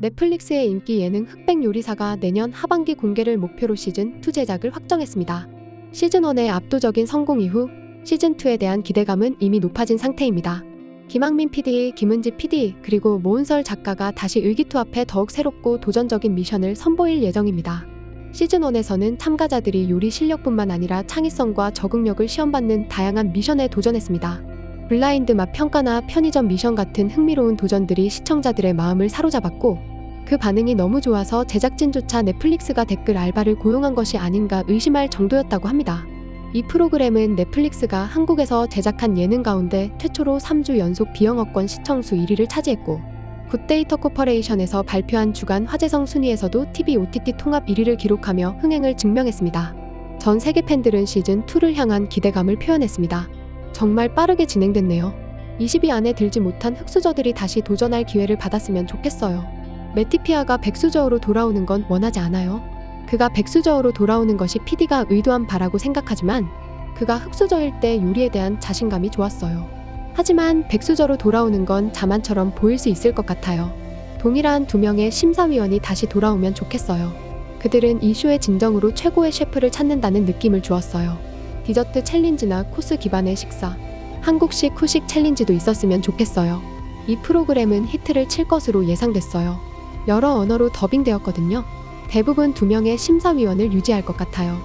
넷플릭스의 인기 예능 흑백 요리사가 내년 하반기 공개를 목표로 시즌2 제작을 확정했습니다. 시즌1의 압도적인 성공 이후 시즌2에 대한 기대감은 이미 높아진 상태입니다. 김학민 PD, 김은지 PD, 그리고 모은설 작가가 다시 의기투합해 더욱 새롭고 도전적인 미션을 선보일 예정입니다. 시즌1에서는 참가자들이 요리 실력뿐만 아니라 창의성과 적응력을 시험받는 다양한 미션에 도전했습니다. 블라인드 맛 평가나 편의점 미션 같은 흥미로운 도전들이 시청자들의 마음을 사로잡았고, 그 반응이 너무 좋아서 제작진조차 넷플릭스가 댓글 알바를 고용한 것이 아닌가 의심할 정도였다고 합니다. 이 프로그램은 넷플릭스가 한국에서 제작한 예능 가운데 최초로 3주 연속 비영어권 시청수 1위를 차지했고, 굿데이터 코퍼레이션에서 발표한 주간 화제성 순위에서도 TV OTT 통합 1위를 기록하며 흥행을 증명했습니다. 전 세계 팬들은 시즌2를 향한 기대감을 표현했습니다. 정말 빠르게 진행됐네요. 20위 안에 들지 못한 흑수저들이 다시 도전할 기회를 받았으면 좋겠어요. 매티피아가 백수저우로 돌아오는 건 원하지 않아요. 그가 백수저우로 돌아오는 것이 PD가 의도한 바라고 생각하지만 그가 흑수저일 때 요리에 대한 자신감이 좋았어요. 하지만 백수저로 돌아오는 건 자만처럼 보일 수 있을 것 같아요. 동일한 2명의 심사위원이 다시 돌아오면 좋겠어요. 그들은 이 쇼의 진정으로 최고의 셰프를 찾는다는 느낌을 주었어요. 디저트 챌린지나 코스 기반의 식사, 한국식 후식 챌린지도 있었으면 좋겠어요. 이 프로그램은 히트를 칠 것으로 예상됐어요. 여러 언어로 더빙되었거든요. 대부분 2명의 심사위원을 유지할 것 같아요.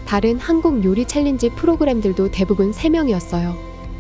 다른 한국 요리 챌린지 프로그램들도 대부분 3명이었어요.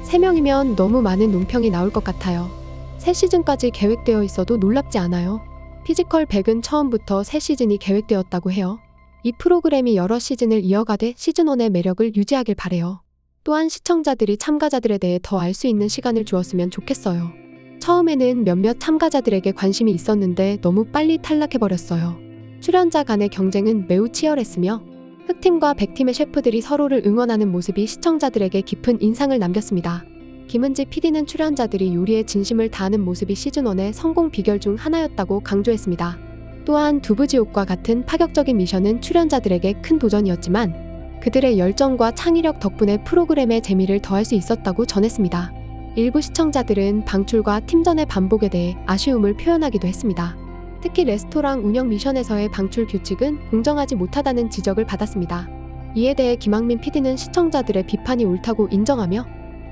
3명이면 너무 많은 논평이 나올 것 같아요. 새 시즌까지 계획되어 있어도 놀랍지 않아요. 피지컬 100은 처음부터 새 시즌이 계획되었다고 해요. 이 프로그램이 여러 시즌을 이어가되 시즌1의 매력을 유지하길 바래요. 또한 시청자들이 참가자들에 대해 더 알 수 있는 시간을 주었으면 좋겠어요. 처음에는 몇몇 참가자들에게 관심이 있었는데 너무 빨리 탈락해버렸어요. 출연자 간의 경쟁은 매우 치열했으며 흑팀과 백팀의 셰프들이 서로를 응원하는 모습이 시청자들에게 깊은 인상을 남겼습니다. 김은지 PD는 출연자들이 요리에 진심을 다하는 모습이 시즌1의 성공 비결 중 하나였다고 강조했습니다. 또한 두부지옥과 같은 파격적인 미션은 출연자들에게 큰 도전이었지만 그들의 열정과 창의력 덕분에 프로그램의 재미를 더할 수 있었다고 전했습니다. 일부 시청자들은 방출과 팀전의 반복에 대해 아쉬움을 표현하기도 했습니다. 특히 레스토랑 운영 미션에서의 방출 규칙은 공정하지 못하다는 지적을 받았습니다. 이에 대해 김학민 PD는 시청자들의 비판이 옳다고 인정하며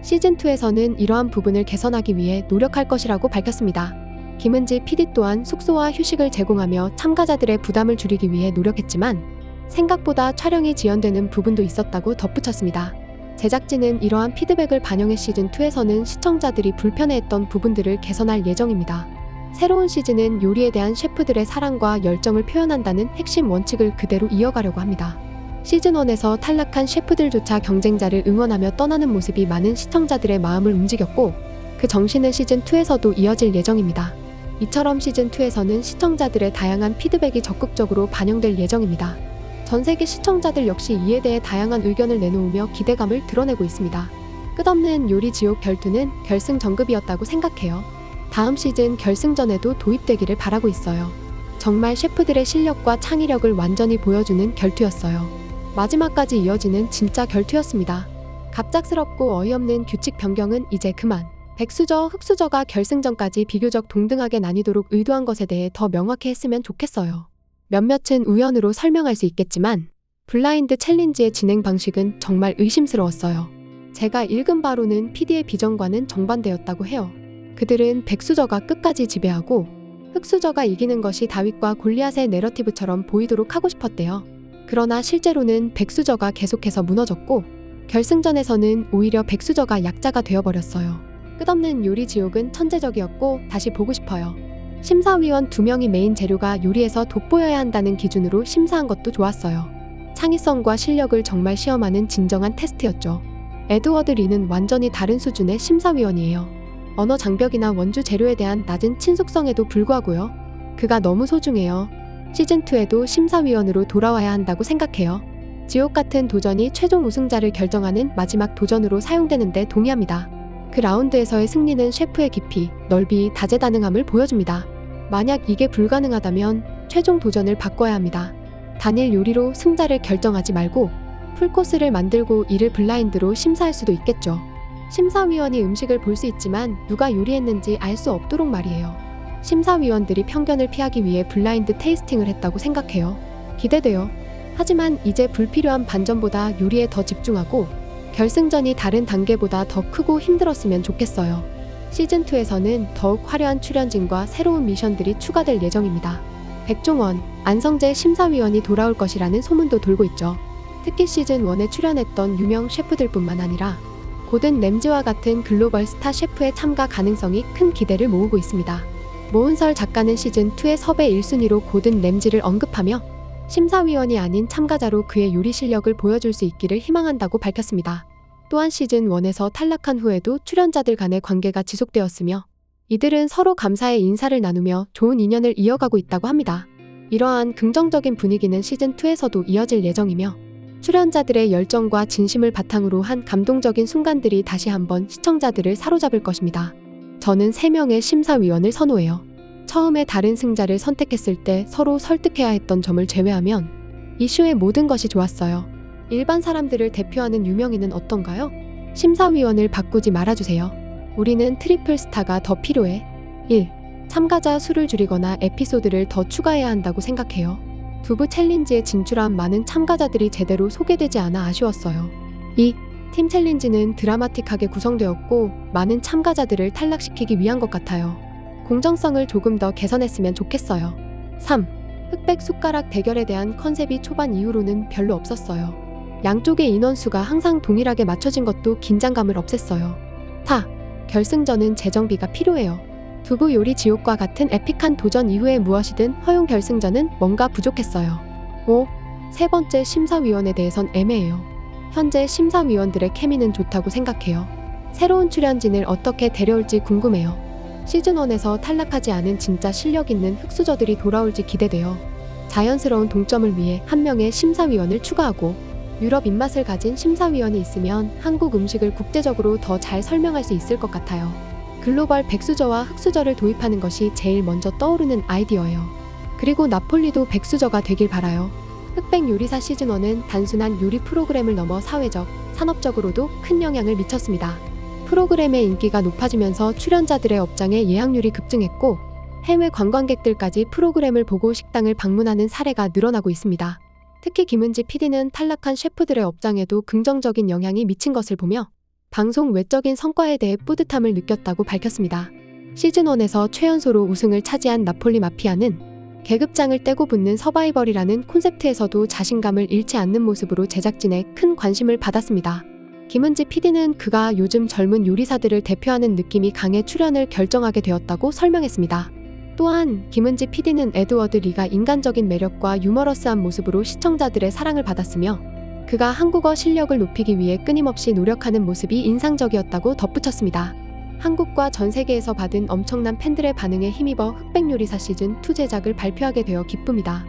시즌2에서는 이러한 부분을 개선하기 위해 노력할 것이라고 밝혔습니다. 김은지 PD 또한 숙소와 휴식을 제공하며 참가자들의 부담을 줄이기 위해 노력했지만 생각보다 촬영이 지연되는 부분도 있었다고 덧붙였습니다. 제작진은 이러한 피드백을 반영해 시즌2에서는 시청자들이 불편해했던 부분들을 개선할 예정입니다. 새로운 시즌은 요리에 대한 셰프들의 사랑과 열정을 표현한다는 핵심 원칙을 그대로 이어가려고 합니다. 시즌1에서 탈락한 셰프들조차 경쟁자를 응원하며 떠나는 모습이 많은 시청자들의 마음을 움직였고, 그 정신은 시즌2에서도 이어질 예정입니다. 이처럼 시즌2에서는 시청자들의 다양한 피드백이 적극적으로 반영될 예정입니다. 전 세계 시청자들 역시 이에 대해 다양한 의견을 내놓으며 기대감을 드러내고 있습니다. 끝없는 요리 지옥 결투는 결승전급이었다고 생각해요. 다음 시즌 결승전에도 도입되기를 바라고 있어요. 정말 셰프들의 실력과 창의력을 완전히 보여주는 결투였어요. 마지막까지 이어지는 진짜 결투였습니다. 갑작스럽고 어이없는 규칙 변경은 이제 그만. 백수저, 흑수저가 결승전까지 비교적 동등하게 나뉘도록 의도한 것에 대해 더 명확히 했으면 좋겠어요. 몇몇은 우연으로 설명할 수 있겠지만 블라인드 챌린지의 진행 방식은 정말 의심스러웠어요. 제가 읽은 바로는 PD의 비전과는 정반대였다고 해요. 그들은 백수저가 끝까지 지배하고 흑수저가 이기는 것이 다윗과 골리앗의 내러티브처럼 보이도록 하고 싶었대요. 그러나 실제로는 백수저가 계속해서 무너졌고 결승전에서는 오히려 백수저가 약자가 되어버렸어요. 끝없는 요리 지옥은 천재적이었고 다시 보고 싶어요. 심사위원 2명이 메인 재료가 요리에서 돋보여야 한다는 기준으로 심사한 것도 좋았어요. 창의성과 실력을 정말 시험하는 진정한 테스트였죠. 에드워드 리는 완전히 다른 수준의 심사위원이에요. 언어 장벽이나 원주 재료에 대한 낮은 친숙성에도 불구하고요. 그가 너무 소중해요. 시즌2에도 심사위원으로 돌아와야 한다고 생각해요. 지옥 같은 도전이 최종 우승자를 결정하는 마지막 도전으로 사용되는데 동의합니다. 그 라운드에서의 승리는 셰프의 깊이, 넓이, 다재다능함을 보여줍니다. 만약 이게 불가능하다면 최종 도전을 바꿔야 합니다. 단일 요리로 승자를 결정하지 말고 풀코스를 만들고 이를 블라인드로 심사할 수도 있겠죠. 심사위원이 음식을 볼 수 있지만 누가 요리했는지 알 수 없도록 말이에요. 심사위원들이 편견을 피하기 위해 블라인드 테이스팅을 했다고 생각해요. 기대돼요. 하지만 이제 불필요한 반전보다 요리에 더 집중하고 결승전이 다른 단계보다 더 크고 힘들었으면 좋겠어요. 시즌2에서는 더욱 화려한 출연진과 새로운 미션들이 추가될 예정입니다. 백종원, 안성재 심사위원이 돌아올 것이라는 소문도 돌고 있죠. 특히 시즌1에 출연했던 유명 셰프들뿐만 아니라 고든 램지와 같은 글로벌 스타 셰프의 참가 가능성이 큰 기대를 모으고 있습니다. 모은설 작가는 시즌2의 섭외 1순위로 고든 램지를 언급하며 심사위원이 아닌 참가자로 그의 요리 실력을 보여줄 수 있기를 희망한다고 밝혔습니다. 또한 시즌1에서 탈락한 후에도 출연자들 간의 관계가 지속되었으며 이들은 서로 감사의 인사를 나누며 좋은 인연을 이어가고 있다고 합니다. 이러한 긍정적인 분위기는 시즌2에서도 이어질 예정이며 출연자들의 열정과 진심을 바탕으로 한 감동적인 순간들이 다시 한번 시청자들을 사로잡을 것입니다. 저는 3명의 심사위원을 선호해요. 처음에 다른 승자를 선택했을 때 서로 설득해야 했던 점을 제외하면 이슈의 모든 것이 좋았어요. 일반 사람들을 대표하는 유명인은 어떤가요? 심사위원을 바꾸지 말아주세요. 우리는 트리플 스타가 더 필요해. 1. 참가자 수를 줄이거나 에피소드를 더 추가해야 한다고 생각해요. 두부 챌린지에 진출한 많은 참가자들이 제대로 소개되지 않아 아쉬웠어요. 2. 팀 챌린지는 드라마틱하게 구성되었고 많은 참가자들을 탈락시키기 위한 것 같아요. 공정성을 조금 더 개선했으면 좋겠어요. 3. 흑백 숟가락 대결에 대한 컨셉이 초반 이후로는 별로 없었어요. 양쪽의 인원수가 항상 동일하게 맞춰진 것도 긴장감을 없앴어요. 4. 결승전은 재정비가 필요해요. 두부 요리 지옥과 같은 에픽한 도전 이후에 무엇이든 허용 결승전은 뭔가 부족했어요. 5. 세 번째 심사위원에 대해선 애매해요. 현재 심사위원들의 케미는 좋다고 생각해요. 새로운 출연진을 어떻게 데려올지 궁금해요. 시즌1에서 탈락하지 않은 진짜 실력 있는 흑수저들이 돌아올지 기대돼요. 자연스러운 동점을 위해 한 명의 심사위원을 추가하고 유럽 입맛을 가진 심사위원이 있으면 한국 음식을 국제적으로 더 잘 설명할 수 있을 것 같아요. 글로벌 백수저와 흑수저를 도입하는 것이 제일 먼저 떠오르는 아이디어예요. 그리고 나폴리도 백수저가 되길 바라요. 흑백 요리사 시즌1은 단순한 요리 프로그램을 넘어 사회적, 산업적으로도 큰 영향을 미쳤습니다. 프로그램의 인기가 높아지면서 출연자들의 업장의 예약률이 급증했고 해외 관광객들까지 프로그램을 보고 식당을 방문하는 사례가 늘어나고 있습니다. 특히 김은지 PD는 탈락한 셰프들의 업장에도 긍정적인 영향이 미친 것을 보며 방송 외적인 성과에 대해 뿌듯함을 느꼈다고 밝혔습니다. 시즌1에서 최연소로 우승을 차지한 나폴리 마피아는 계급장을 떼고 붙는 서바이벌이라는 콘셉트에서도 자신감을 잃지 않는 모습으로 제작진의 큰 관심을 받았습니다. 김은지 PD는 그가 요즘 젊은 요리사들을 대표하는 느낌이 강해 출연을 결정하게 되었다고 설명했습니다. 또한 김은지 PD는 에드워드 리가 인간적인 매력과 유머러스한 모습으로 시청자들의 사랑을 받았으며 그가 한국어 실력을 높이기 위해 끊임없이 노력하는 모습이 인상적이었다고 덧붙였습니다. 한국과 전 세계에서 받은 엄청난 팬들의 반응에 힘입어 흑백요리사 시즌2 제작을 발표하게 되어 기쁩니다.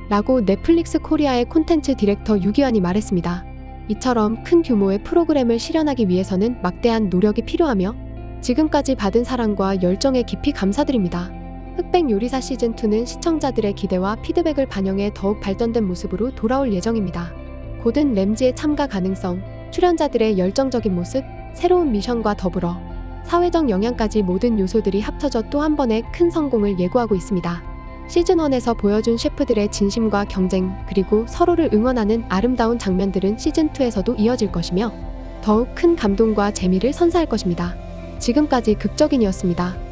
라고 넷플릭스 코리아의 콘텐츠 디렉터 유기환이 말했습니다. 이처럼 큰 규모의 프로그램을 실현하기 위해서는 막대한 노력이 필요하며 지금까지 받은 사랑과 열정에 깊이 감사드립니다. 흑백요리사 시즌2는 시청자들의 기대와 피드백을 반영해 더욱 발전된 모습으로 돌아올 예정입니다. 고든 램지의 참가 가능성, 출연자들의 열정적인 모습, 새로운 미션과 더불어 사회적 영향까지 모든 요소들이 합쳐져 또 한 번의 큰 성공을 예고하고 있습니다. 시즌1에서 보여준 셰프들의 진심과 경쟁 그리고 서로를 응원하는 아름다운 장면들은 시즌2에서도 이어질 것이며 더욱 큰 감동과 재미를 선사할 것입니다. 지금까지 극적인이었습니다.